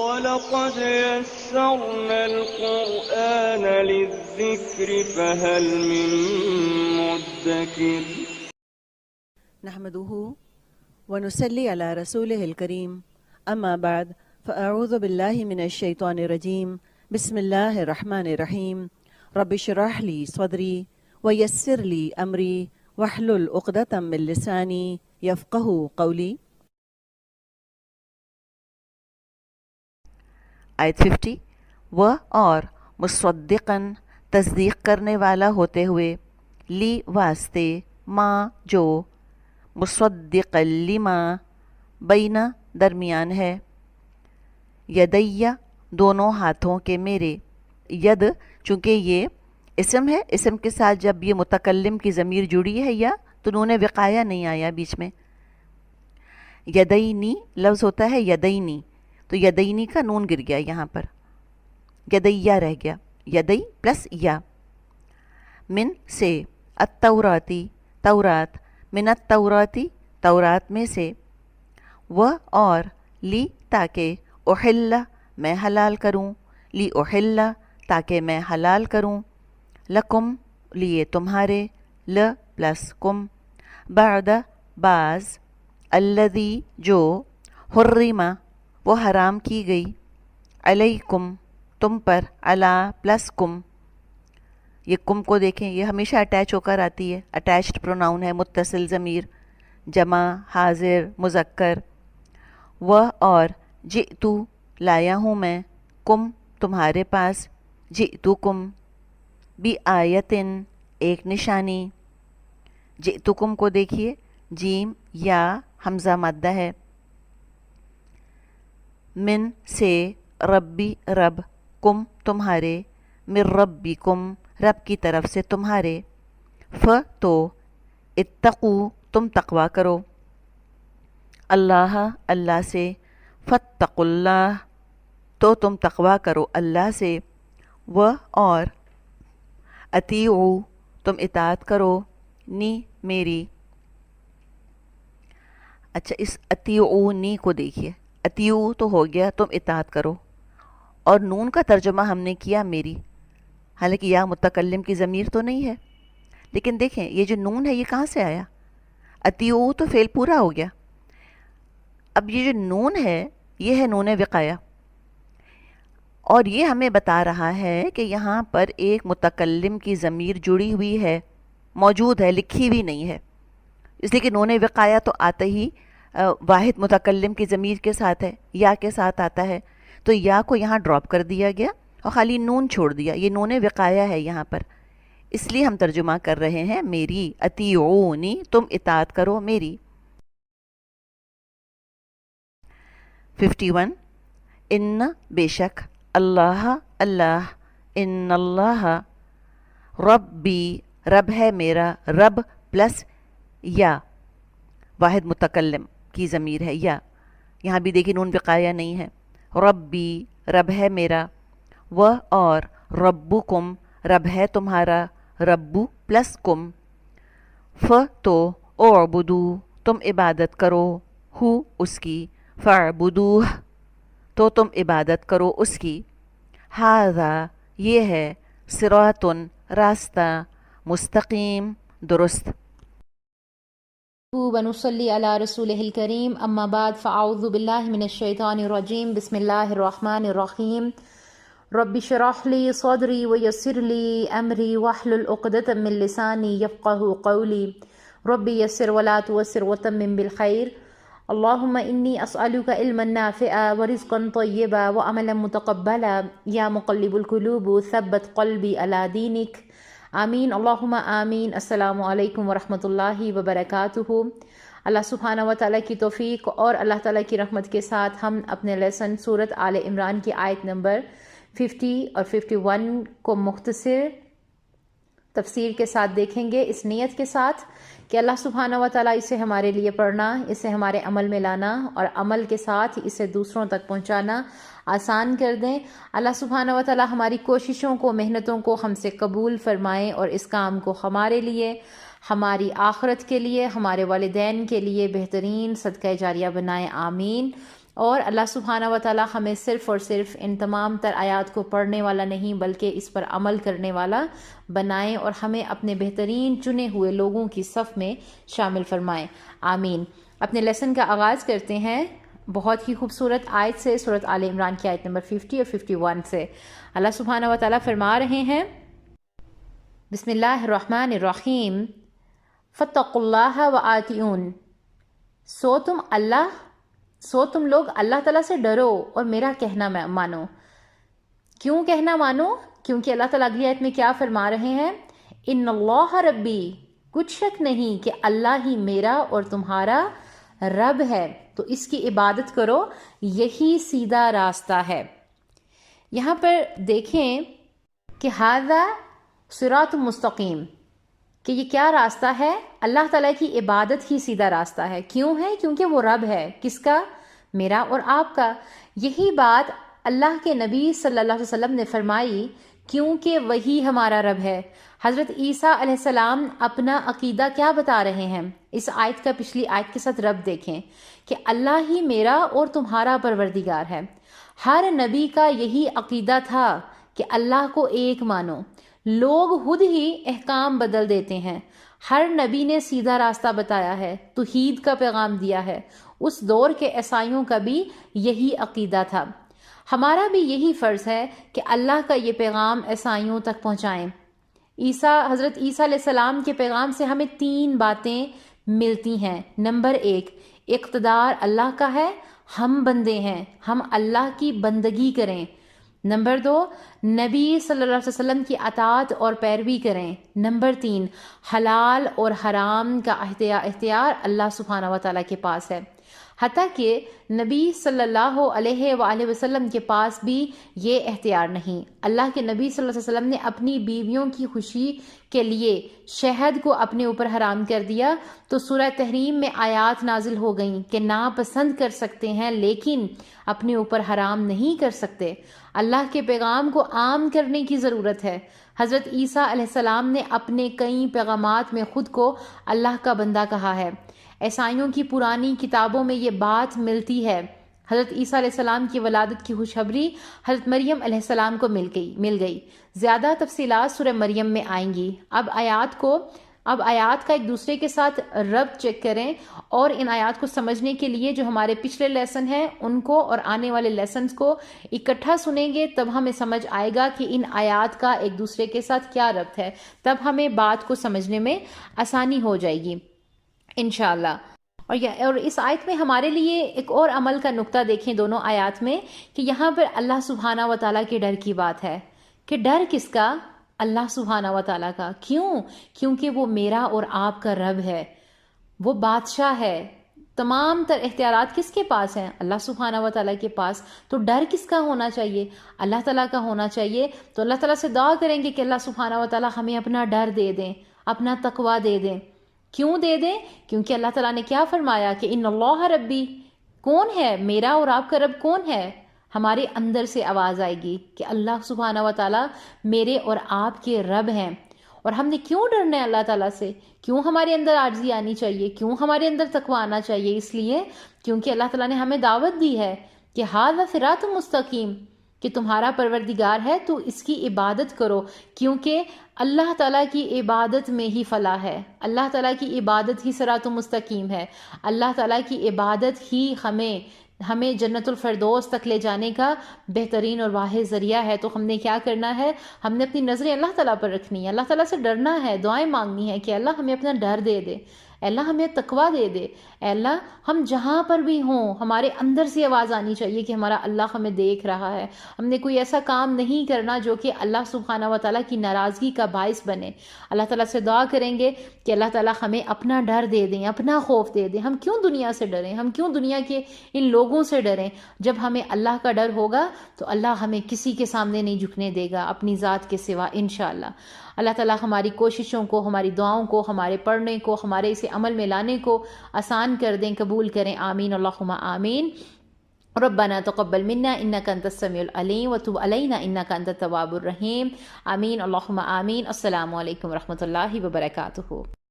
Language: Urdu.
وَلَقَدْ يَسَّرْنَا الْقُرْآنَ لِلذِّكْرِ فَهَلْ مِن مُّدَّكِرٍ نحمده ونصلي على رسوله الكريم أما بعد فأعوذ بالله من الشيطان الرجيم بسم الله الرحمن الرحيم رب اشرح لي صدري ويسر لي أمري واحلل عقدة من لساني يفقهوا قولي. آیت 50 وہ اور مصدقاً تصدیق کرنے والا ہوتے ہوئے لی واسطے ماں جو مصدق لما بینہ درمیان ہے یدیہ دونوں ہاتھوں کے میرے. ید چونکہ یہ اسم ہے، اسم کے ساتھ جب یہ متکلم کی ضمیر جڑی ہے یا تو نون وقایہ نہیں آیا بیچ میں. یدینی لفظ ہوتا ہے یدینی، تو یدینی کا نون گر گیا یہاں پر، یدیہ رہ گیا، یدئی پلس یا. من سے التوراتی تورات، من التوراتی تورات میں سے، وہ اور لی تاکہ احل میں حلال کروں، لی احل تاکہ میں حلال کروں، لکم لیے تمہارے، ل پلس کم، بعد بعض، الذی جو حرمہ وہ حرام کی گئی، علیکم تم پر، علا پلس کم. یہ کم کو دیکھیں، یہ ہمیشہ اٹیچ ہو کر آتی ہے، اٹیچڈ پروناؤن ہے، متصل ضمیر، جمع حاضر مذکر. وہ اور جئتو لایا ہوں میں، کم تمہارے پاس، جئتکم بی آیتن ایک نشانی. جئتکم کو دیکھیے، جیم یا حمزہ مادہ ہے، من سے ربی رب، کم تمہارے، من ربکم رب کی طرف سے تمہارے، ف تو اتقو تم تقوی کرو، اللہ اللہ سے، فاتقوا اللہ تو تم تقوی کرو اللہ سے، و اور اطیعوا تم اطاعت کرو، نی میری. اچھا اس اطیعونی کو دیکھیے، اطیعو تو ہو گیا تم اطاعت کرو، اور نون کا ترجمہ ہم نے کیا میری، حالانکہ یا متکلم کی ضمیر تو نہیں ہے، لیکن دیکھیں یہ جو نون ہے یہ کہاں سے آیا، اطیعو تو فعل پورا ہو گیا. اب یہ جو نون ہے یہ ہے نون وقایہ، اور یہ ہمیں بتا رہا ہے کہ یہاں پر ایک متکلم کی ضمیر جڑی ہوئی ہے، موجود ہے، لکھی ہوئی نہیں ہے، اس لیے کہ نون وقایہ تو آتے ہی واحد متکلم کی ضمیر کے ساتھ ہے، یا کے ساتھ آتا ہے، تو یا کو یہاں ڈراپ کر دیا گیا اور خالی نون چھوڑ دیا، یہ نون وقایہ ہے یہاں پر، اس لیے ہم ترجمہ کر رہے ہیں میری، اطیعونی تم اطاعت کرو میری. 51 ان بے شک، اللہ اللہ، ان اللہ ربی رب ہے میرا، رب پلس یا واحد متکلم کی ضمیر ہے یا، یہاں بھی دیکھیں نون وقایہ نہیں ہے، ربی رب ہے میرا، وہ اور ربکم رب ہے تمہارا، ربو پلس کم، ف تو اعبدو تم عبادت کرو، ہو اس کی، فاعبدوہ تو تم عبادت کرو اس کی، ھذا یہ ہے، صراط راستہ، مستقیم درست. ونصلي على رسوله الكريم أما بعد فأعوذ بالله من الشيطان الرجيم بسم الله الرحمن الرحيم رب اشرح لي صدري ويسر لي أمري واحلل عقدة من لساني يفقهوا قولي رب يسر ولا تعسر وتمم بالخير اللهم إني أسألك علما نافعا ورزقا طيبا وعملا متقبلا يا مقلب القلوب ثبت قلبي على دينك آمین اللہم آمین. السلام علیکم ورحمۃ اللہ وبرکاتہ. اللہ سبحانہ و تعالیٰ کی توفیق اور اللہ تعالیٰ کی رحمت کے ساتھ ہم اپنے لیسن سورت آل عمران کی آیت نمبر 50 اور 51 کو مختصر تفسیر کے ساتھ دیکھیں گے، اس نیت کے ساتھ کہ اللہ سبحانہ و تعالیٰ اسے ہمارے لیے پڑھنا، اسے ہمارے عمل میں لانا اور عمل کے ساتھ اسے دوسروں تک پہنچانا آسان کر دیں. اللہ سبحانہ و تعالیٰ ہماری کوششوں کو، محنتوں کو ہم سے قبول فرمائیں اور اس کام کو ہمارے لیے، ہماری آخرت کے لیے، ہمارے والدین کے لیے بہترین صدقہ جاریہ بنائیں. آمین. اور اللہ سبحانہ و تعالی ہمیں صرف اور صرف ان تمام تر آیات کو پڑھنے والا نہیں بلکہ اس پر عمل کرنے والا بنائیں اور ہمیں اپنے بہترین چنے ہوئے لوگوں کی صف میں شامل فرمائیں، آمین۔ اپنے لیسن کا آغاز کرتے ہیں بہت ہی خوبصورت آیت سے، سورۃ آل عمران کی آیت نمبر 50 اور 51 سے۔ اللہ سبحانہ و تعالی فرما رہے ہیں، بسم اللہ الرحمن الرحیم، فاتقوا اللہ وآطیعون، سو تم لوگ اللہ تعالیٰ سے ڈرو اور میرا کہنا مانو۔ کیوں کہنا مانو؟ کیونکہ اللہ تعالیٰ اگلی آیت میں کیا فرما رہے ہیں، ان اللہ ربی، کچھ شک نہیں کہ اللہ ہی میرا اور تمہارا رب ہے، تو اس کی عبادت کرو، یہی سیدھا راستہ ہے۔ یہاں پر دیکھیں کہ ھذا صراط مستقیم، کہ یہ کیا راستہ ہے؟ اللہ تعالیٰ کی عبادت ہی سیدھا راستہ ہے۔ کیوں ہے؟ کیونکہ وہ رب ہے، کس کا؟ میرا اور آپ کا۔ یہی بات اللہ کے نبی صلی اللہ علیہ وسلم نے فرمائی، کیونکہ وہی ہمارا رب ہے۔ حضرت عیسیٰ علیہ السلام اپنا عقیدہ کیا بتا رہے ہیں؟ اس آیت کا پچھلی آیت کے ساتھ رب دیکھیں کہ اللہ ہی میرا اور تمہارا پروردگار ہے۔ ہر نبی کا یہی عقیدہ تھا کہ اللہ کو ایک مانو۔ لوگ خود ہی احکام بدل دیتے ہیں، ہر نبی نے سیدھا راستہ بتایا ہے، توحید کا پیغام دیا ہے۔ اس دور کے عیسائیوں کا بھی یہی عقیدہ تھا۔ ہمارا بھی یہی فرض ہے کہ اللہ کا یہ پیغام عیسائیوں تک پہنچائیں۔ حضرت عیسیٰ علیہ السلام کے پیغام سے ہمیں 3 باتیں ملتی ہیں۔ نمبر 1، اقتدار اللہ کا ہے، ہم بندے ہیں، ہم اللہ کی بندگی کریں۔ نمبر 2، نبی صلی اللہ علیہ وسلم کی اطاعت اور پیروی کریں۔ نمبر 3، حلال اور حرام کا اختیار اللہ سبحانہ و تعالیٰ کے پاس ہے۔ حتیٰ کہ نبی صلی اللہ علیہ وآلہ وسلم کے پاس بھی یہ اختیار نہیں۔ اللہ کے نبی صلی اللہ علیہ وسلم نے اپنی بیویوں کی خوشی کے لیے شہد کو اپنے اوپر حرام کر دیا، تو سورہ تحریم میں آیات نازل ہو گئیں کہ ناپسند کر سکتے ہیں لیکن اپنے اوپر حرام نہیں کر سکتے۔ اللہ کے پیغام کو عام کرنے کی ضرورت ہے۔ حضرت عیسیٰ علیہ السلام نے اپنے کئی پیغامات میں خود کو اللہ کا بندہ کہا ہے۔ عیسائیوں کی پرانی کتابوں میں یہ بات ملتی ہے۔ حضرت عیسیٰ علیہ السلام کی ولادت کی خوشخبری حضرت مریم علیہ السلام کو مل گئی۔ زیادہ تفصیلات سورہ مریم میں آئیں گی۔ اب آیات کا ایک دوسرے کے ساتھ ربط چیک کریں، اور ان آیات کو سمجھنے کے لیے جو ہمارے پچھلے لیسن ہیں ان کو اور آنے والے لیسنز کو اکٹھا سنیں گے، تب ہمیں سمجھ آئے گا کہ ان آیات کا ایک دوسرے کے ساتھ کیا ربط ہے، تب ہمیں بات کو سمجھنے میں آسانی ہو جائے گی انشاءاللہ۔ اور اس آیت میں ہمارے لیے ایک اور عمل کا نقطہ دیکھیں دونوں آیات میں، کہ یہاں پر اللہ سبحانہ و تعالیٰ کے ڈر کی بات ہے۔ کہ ڈر کس کا؟ اللہ سبحانہ و تعالیٰ کا۔ کیوں؟ کیونکہ وہ میرا اور آپ کا رب ہے، وہ بادشاہ ہے۔ تمام تر اختیارات کس کے پاس ہیں؟ اللہ سبحانہ و تعالیٰ کے پاس۔ تو ڈر کس کا ہونا چاہیے؟ اللہ تعالیٰ کا ہونا چاہیے۔ تو اللہ تعالیٰ سے دعا کریں گے کہ اللہ سبحانہ و تعالیٰ ہمیں اپنا ڈر دے دیں، اپنا تقویٰ دے دیں۔ کیوں دے دیں؟ کیونکہ اللہ تعالیٰ نے کیا فرمایا کہ ان اللہ ربی، کون ہے میرا اور آپ کا رب؟ کون ہے؟ ہمارے اندر سے آواز آئے گی کہ اللہ سبحانہ و تعالیٰ میرے اور آپ کے رب ہیں۔ اور ہم نے کیوں ڈرنا ہے اللہ تعالیٰ سے؟ کیوں ہمارے اندر عاجزی آنی چاہیے؟ کیوں ہمارے اندر تقویٰ آنا چاہیے؟ اس لیے کیونکہ اللہ تعالیٰ نے ہمیں دعوت دی ہے کہ ھذا صراط مستقیم، کہ تمہارا پروردگار ہے تو اس کی عبادت کرو، کیونکہ اللہ تعالیٰ کی عبادت میں ہی فلاح ہے، اللہ تعالیٰ کی عبادت ہی صراط مستقیم ہے، اللہ تعالیٰ کی عبادت ہی ہمیں جنت الفردوس تک لے جانے کا بہترین اور واحد ذریعہ ہے۔ تو ہم نے کیا کرنا ہے؟ ہم نے اپنی نظریں اللہ تعالیٰ پر رکھنی ہے، اللہ تعالیٰ سے ڈرنا ہے، دعائیں مانگنی ہے کہ اللہ ہمیں اپنا ڈر دے دے، اے اللہ ہمیں تقویٰ دے دے، اے اللہ ہم جہاں پر بھی ہوں ہمارے اندر سے آواز آنی چاہیے کہ ہمارا اللہ ہمیں دیکھ رہا ہے، ہم نے کوئی ایسا کام نہیں کرنا جو کہ اللہ سبحانہ و تعالیٰ کی ناراضگی کا باعث بنے۔ اللہ تعالیٰ سے دعا کریں گے کہ اللہ تعالیٰ ہمیں اپنا ڈر دے دیں، اپنا خوف دے دیں۔ ہم کیوں دنیا سے ڈریں؟ ہم کیوں دنیا کے ان لوگوں سے ڈریں؟ جب ہمیں اللہ کا ڈر ہوگا تو اللہ ہمیں کسی کے سامنے نہیں جھکنے دے گا اپنی ذات کے سوا انشاءاللہ۔ اللہ تعالیٰ ہماری کوششوں کو، ہماری دعاؤں کو، ہمارے پڑھنے کو، ہمارے اسے عمل میں لانے کو آسان کر دیں، قبول کریں، آمین اللہم آمین۔ ربنا تقبل منا انک انت السمیع العلیم وتب علینا انک انت التواب الرحیم، آمین اللہم آمین۔ السلام علیکم ورحمۃ اللہ وبرکاتہ۔